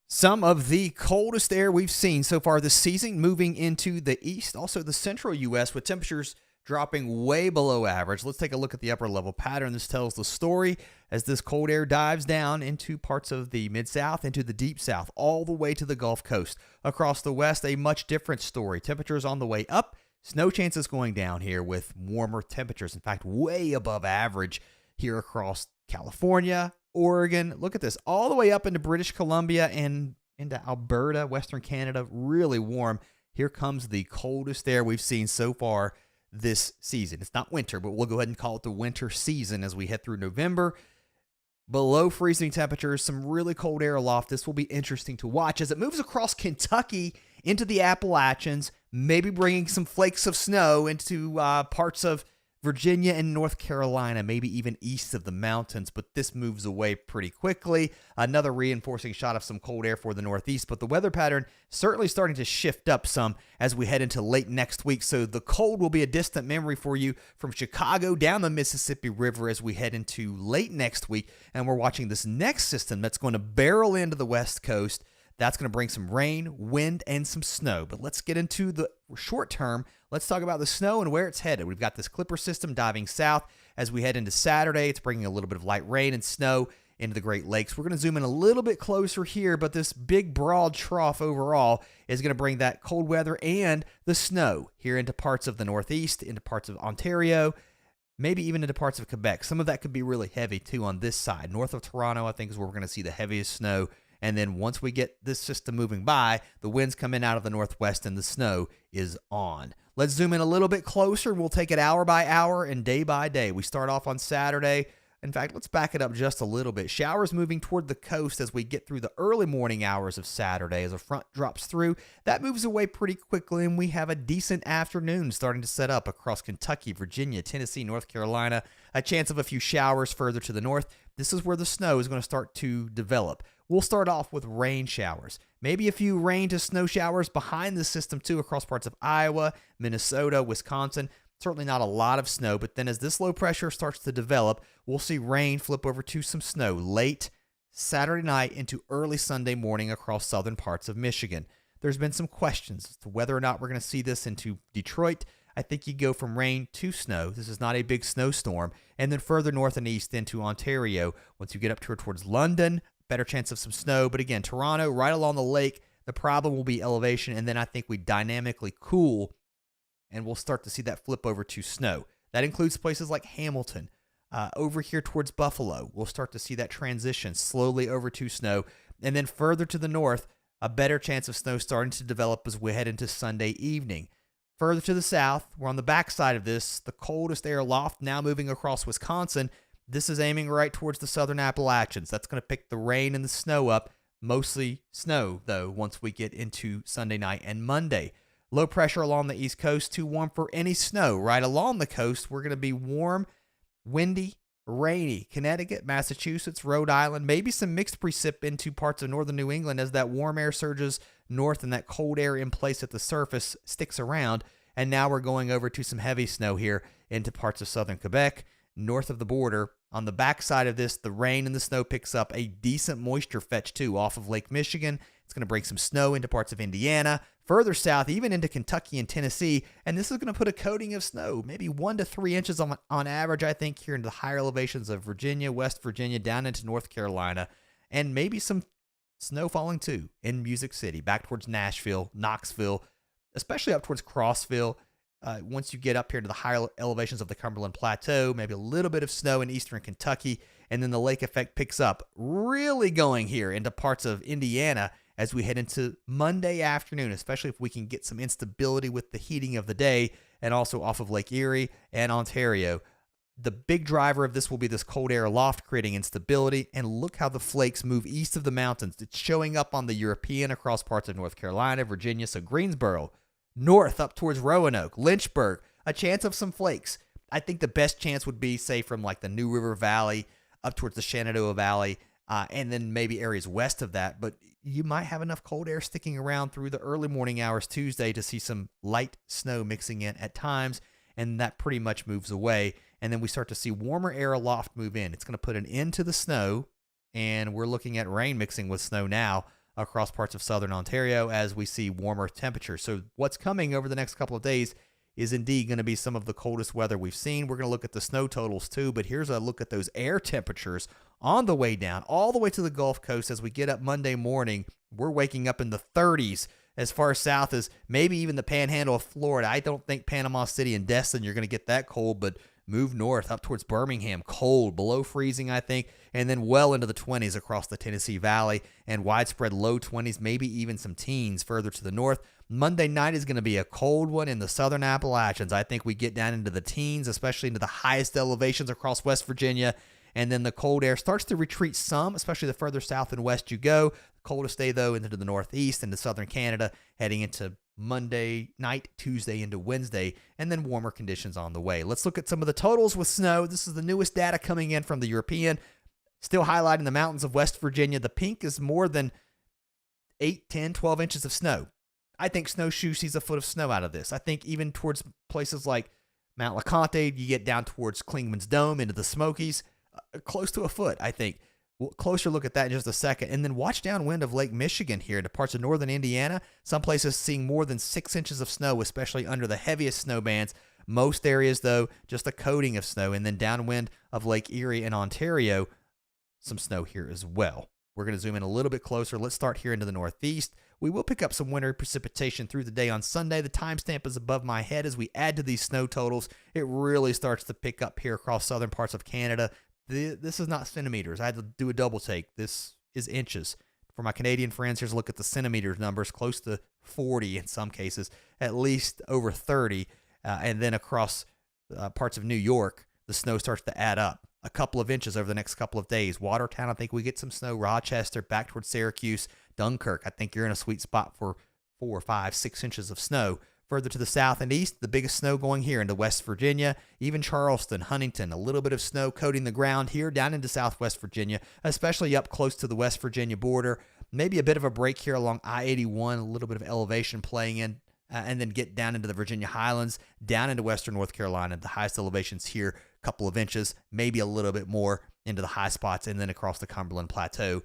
Some of the coldest air we've seen so far this season moving into the east, also the central U.S., with temperatures dropping way below average. Let's take a look at the upper level pattern. This tells the story as this cold air dives down into parts of the mid-south, into the deep south, all the way to the Gulf Coast. Across the west, a much different story. Temperatures on the way up, snow chances going down here with warmer temperatures. In fact, way above average here across California, Oregon. Look at this, all the way up into British Columbia and into Alberta, Western Canada, really warm. Here comes the coldest air we've seen so far this season. It's not winter, but we'll go ahead and call it the winter season as we head through November. Below freezing temperatures, some really cold air aloft. This will be interesting to watch as it moves across Kentucky into the Appalachians, maybe bringing some flakes of snow into parts of Virginia and North Carolina, maybe even east of the mountains, but this moves away pretty quickly. Another reinforcing shot of some cold air for the Northeast, but the weather pattern certainly starting to shift up some as we head into late next week. So the cold will be a distant memory for you from Chicago down the Mississippi River as we head into late next week. And we're watching this next system that's going to barrel into the West Coast. That's going to bring some rain, wind, and some snow. But let's get into the short term. Let's talk about the snow and where it's headed. We've got this Clipper system diving south as we head into Saturday. It's bringing a little bit of light rain and snow into the Great Lakes. We're going to zoom in a little bit closer here, but this big, broad trough overall is going to bring that cold weather and the snow here into parts of the Northeast, into parts of Ontario, maybe even into parts of Quebec. Some of that could be really heavy, too, on this side. North of Toronto, I think, is where we're going to see the heaviest snow. And then once we get this system moving by, the winds come in out of the northwest and the snow is on. Let's zoom in a little bit closer. We'll take it hour by hour and day by day. We start off on Saturday. In fact, let's back it up just a little bit. Showers moving toward the coast as we get through the early morning hours of Saturday. As a front drops through, that moves away pretty quickly, and we have a decent afternoon starting to set up across Kentucky, Virginia, Tennessee, North Carolina. A chance of a few showers further to the north. This is where the snow is going to start to develop. We'll start off with rain showers. Maybe a few rain to snow showers behind the system, too, across parts of Iowa, Minnesota, Wisconsin. Certainly not a lot of snow, but then as this low pressure starts to develop, we'll see rain flip over to some snow late Saturday night into early Sunday morning across southern parts of Michigan. There's been some questions as to whether or not we're going to see this into Detroit. I think you go from rain to snow. This is not a big snowstorm. And then further north and east into Ontario. Once you get up towards London, better chance of some snow. But again, Toronto, right along the lake, the problem will be elevation. And then I think we dynamically cool and we'll start to see that flip over to snow. That includes places like Hamilton. Over here towards Buffalo, we'll start to see that transition slowly over to snow. And then further to the north, a better chance of snow starting to develop as we head into Sunday evening. Further to the south, we're on the backside of this, the coldest air loft now moving across Wisconsin. This is aiming right towards the southern Appalachians. That's going to pick the rain and the snow up. Mostly snow, though, once we get into Sunday night and Monday. Low pressure along the East Coast, too warm for any snow. Right along the coast, we're going to be warm, windy, rainy. Connecticut, Massachusetts, Rhode Island, maybe some mixed precip into parts of northern New England as that warm air surges north and that cold air in place at the surface sticks around. And now we're going over to some heavy snow here into parts of southern Quebec, north of the border. On the backside of this, the rain and the snow picks up a decent moisture fetch, too, off of Lake Michigan. It's going to bring some snow into parts of Indiana, further south, even into Kentucky and Tennessee. And this is going to put a coating of snow, maybe 1 to 3 inches on average, I think, here into the higher elevations of Virginia, West Virginia, down into North Carolina. And maybe some snow falling, too, in Music City, back towards Nashville, Knoxville, especially up towards Crossville. Once you get up here to the higher elevations of the Cumberland Plateau, maybe a little bit of snow in eastern Kentucky, and then the lake effect picks up, really going here into parts of Indiana as we head into Monday afternoon, especially if we can get some instability with the heating of the day, and also off of Lake Erie and Ontario. The big driver of this will be this cold air aloft, creating instability, and look how the flakes move east of the mountains. It's showing up on the European across parts of North Carolina, Virginia, so Greensboro, north up towards Roanoke, Lynchburg, a chance of some flakes. I think the best chance would be, say, from like the New River Valley up towards the Shenandoah Valley, and then maybe areas west of that. But you might have enough cold air sticking around through the early morning hours Tuesday to see some light snow mixing in at times, and that pretty much moves away. And then we start to see warmer air aloft move in. It's going to put an end to the snow, and we're looking at rain mixing with snow now across parts of southern Ontario as we see warmer temperatures. So what's coming over the next couple of days is indeed going to be some of the coldest weather we've seen. We're going to look at the snow totals too, but here's a look at those air temperatures on the way down, all the way to the Gulf Coast. As we get up Monday morning, we're waking up in the 30s as far south as maybe even the panhandle of Florida. I don't think Panama City and Destin, you're going to get that cold, but move north up towards Birmingham, cold, below freezing, I think, and then well into the 20s across the Tennessee Valley and widespread low 20s, maybe even some teens further to the north. Monday night is going to be a cold one in the southern Appalachians. I think we get down into the teens, especially into the highest elevations across West Virginia, and then the cold air starts to retreat some, especially the further south and west you go. The coldest day, though, into the northeast, into southern Canada, heading into Monday night, Tuesday into Wednesday, and then warmer conditions on the way. Let's look at some of the totals with snow. This is the newest data coming in from the European, still highlighting the mountains of West Virginia. The pink is more than 8, 10, 12 inches of snow. I think Snowshoe sees a foot of snow out of this. I think even towards places like Mount LeConte, you get down towards Klingman's Dome into the Smokies, close to a foot, I think. Closer look at that in just a second. And then watch downwind of Lake Michigan here into parts of northern Indiana. Some places seeing more than 6 inches of snow, especially under the heaviest snow bands. Most areas, though, just a coating of snow. And then downwind of Lake Erie in Ontario, some snow here as well. We're going to zoom in a little bit closer. Let's start here into the northeast. We will pick up some winter precipitation through the day on Sunday. The timestamp is above my head. As we add to these snow totals, it really starts to pick up here across southern parts of Canada. This is not centimeters. I had to do a double take. This is inches. For my Canadian friends, here's a look at the centimeters numbers, close to 40 in some cases, at least over 30. And then across parts of New York, the snow starts to add up. A couple of inches over the next couple of days. Watertown, I think we get some snow. Rochester, back towards Syracuse. Dunkirk, I think you're in a sweet spot for 4, 5, 6 inches of snow. Further to the south and east, the biggest snow going here into West Virginia, even Charleston, Huntington, a little bit of snow coating the ground here down into southwest Virginia, especially up close to the West Virginia border. Maybe a bit of a break here along I-81, a little bit of elevation playing in, and then get down into the Virginia Highlands, down into western North Carolina. The highest elevations here, a couple of inches, maybe a little bit more into the high spots, and then across the Cumberland Plateau,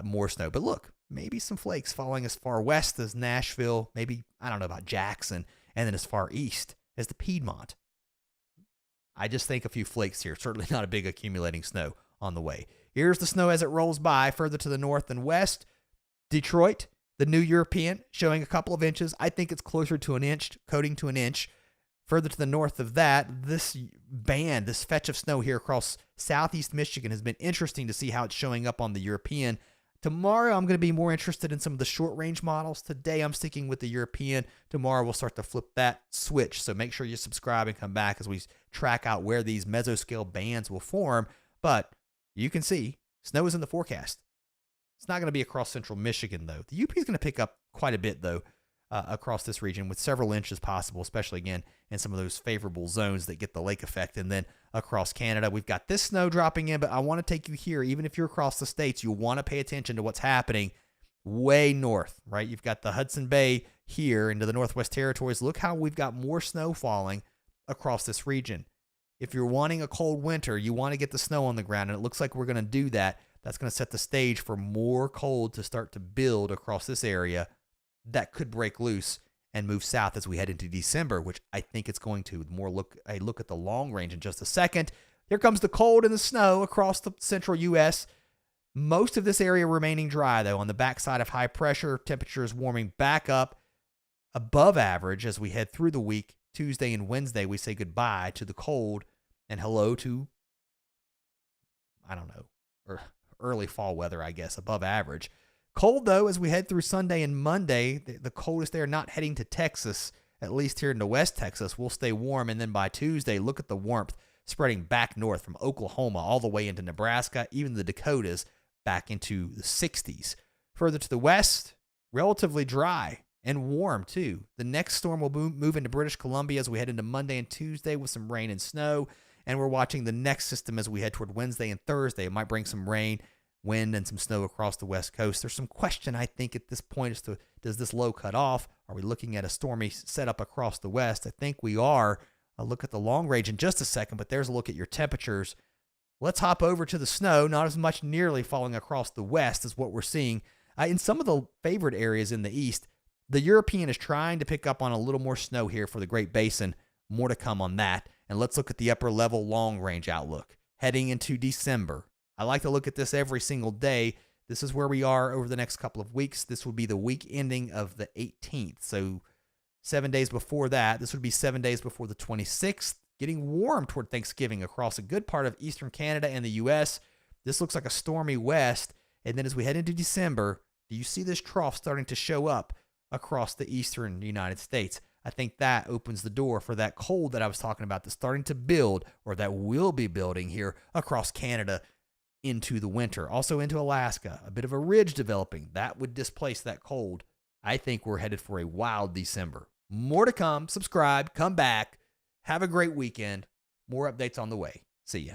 more snow. But look, maybe some flakes falling as far west as Nashville, maybe, I don't know about Jackson, and then as far east as the Piedmont. I just think a few flakes here, certainly not a big accumulating snow on the way. Here's the snow as it rolls by further to the north and west. Detroit, the new European, showing a couple of inches. I think it's closer to an inch, coating to an inch. Further to the north of that, this band, this fetch of snow here across southeast Michigan has been interesting to see how it's showing up on the European. Tomorrow, I'm going to be more interested in some of the short-range models. Today, I'm sticking with the European. Tomorrow, we'll start to flip that switch. So make sure you subscribe and come back as we track out where these mesoscale bands will form. But you can see snow is in the forecast. It's not going to be across central Michigan, though. The UP is going to pick up quite a bit, though, across this region with several inches possible, especially, again, in some of those favorable zones that get the lake effect. And then across Canada, we've got this snow dropping in, but I want to take you here. Even if you're across the states, you'll want to pay attention to what's happening way north, right? You've got the Hudson Bay here into the Northwest Territories. Look how we've got more snow falling across this region. If you're wanting a cold winter, you want to get the snow on the ground, and it looks like we're going to do that. That's going to set the stage for more cold to start to build across this area that could break loose and move south as we head into December, which I think it's going to. A look at the long range in just a second. Here comes the cold and the snow across the central U.S. Most of this area remaining dry, though. On the backside of high pressure, temperatures warming back up above average as we head through the week. Tuesday and Wednesday, we say goodbye to the cold and hello to, I don't know, early fall weather, I guess, above average. Cold, though, as we head through Sunday and Monday, the coldest there not heading to Texas, at least here into West Texas. We'll stay warm, and then by Tuesday, look at the warmth spreading back north from Oklahoma all the way into Nebraska, even the Dakotas, back into the 60s. Further to the west, relatively dry and warm, too. The next storm will move into British Columbia as we head into Monday and Tuesday with some rain and snow, and we're watching the next system as we head toward Wednesday and Thursday. It might bring some rain, wind, and some snow across the west coast. There's some question, I think, at this point as to, does this low cut off? Are we looking at a stormy setup across the west? I think we are. I'll look at the long range in just a second, but there's a look at your temperatures. Let's hop over to the snow. Not as much nearly falling across the west as what we're seeing In some of the favored areas in the east, the European is trying to pick up on a little more snow here for the Great Basin. More to come on that. And let's look at the upper level long range outlook heading into December. I like to look at this every single day. This is where we are over the next couple of weeks. This would be the week ending of the 18th. So 7 days before that, this would be 7 days before the 26th. Getting warm toward Thanksgiving across a good part of eastern Canada and the U.S. This looks like a stormy west. And then as we head into December, do you see this trough starting to show up across the eastern United States? I think that opens the door for that cold that I was talking about that's starting to build, or that will be building here across Canada into the winter. Also into Alaska, a bit of a ridge developing. That would displace that cold. I think we're headed for a wild December. More to come. Subscribe. Come back. Have a great weekend. More updates on the way. See ya.